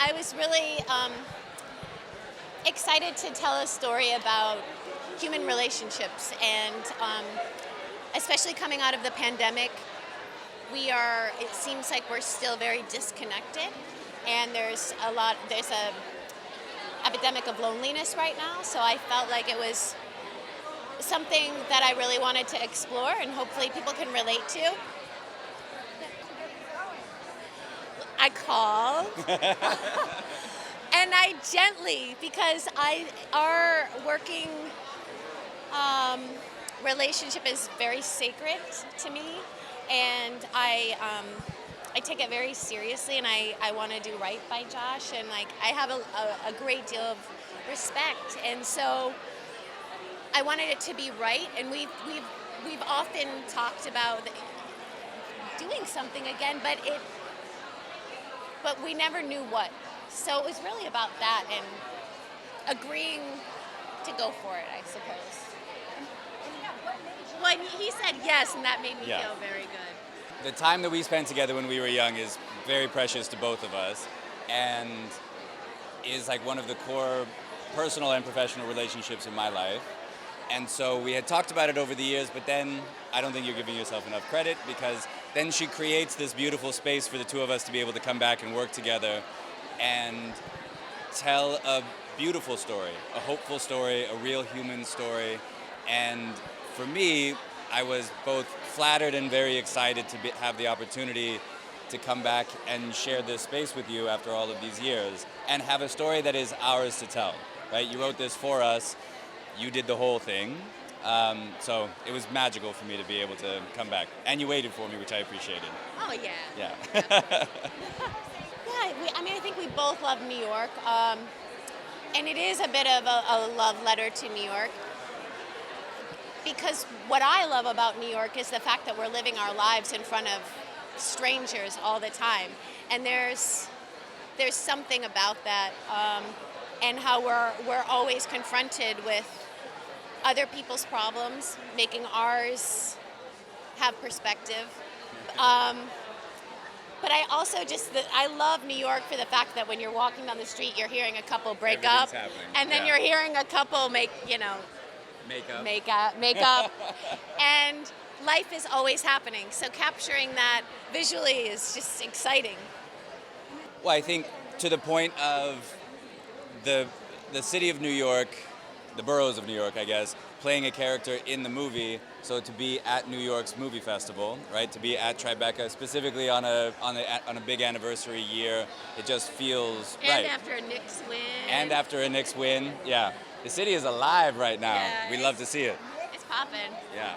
I was really excited to tell a story about human relationships, and especially coming out of the pandemic, it seems like we're still very disconnected, and there's a epidemic of loneliness right now, so I felt like it was something that I really wanted to explore and hopefully people can relate to. I called and I gently, because our working relationship is very sacred to me, and I take it very seriously, and I want to do right by Josh, and like I have a great deal of respect, and so I wanted it to be right, and we've often talked about doing something again, but we never knew what. So it was really about that and agreeing to go for it, I suppose. Well, he said yes, and that made me feel very good. The time that we spent together when we were young is very precious to both of us, and is like one of the core personal and professional relationships in my life. And so we had talked about it over the years, but then I don't think you're giving yourself enough credit, because then she creates this beautiful space for the two of us to be able to come back and work together and tell a beautiful story, a hopeful story, a real human story. And for me, I was both flattered and very excited to have the opportunity to come back and share this space with you after all of these years and have a story that is ours to tell, right? You wrote this for us. You did the whole thing. So it was magical for me to be able to come back. And you waited for me, which I appreciated. Oh, yeah. Yeah. I think we both love New York. And it is a bit of a love letter to New York. Because what I love about New York is the fact that we're living our lives in front of strangers all the time. And there's something about that. And how we're always confronted with other people's problems, making ours have perspective. But I also I love New York for the fact that when you're walking down the street, you're hearing a couple break up, and then you're hearing a couple make up, and life is always happening. So capturing that visually is just exciting. Well, I think to the point of the city of New York, the boroughs of New York, I guess, playing a character in the movie. So to be at New York's movie festival, right? To be at Tribeca, specifically on a big anniversary year, it just feels right. And after a Knicks win. And after a Knicks win, yeah. The city is alive right now. Yeah, we love to see it. It's popping. Yeah.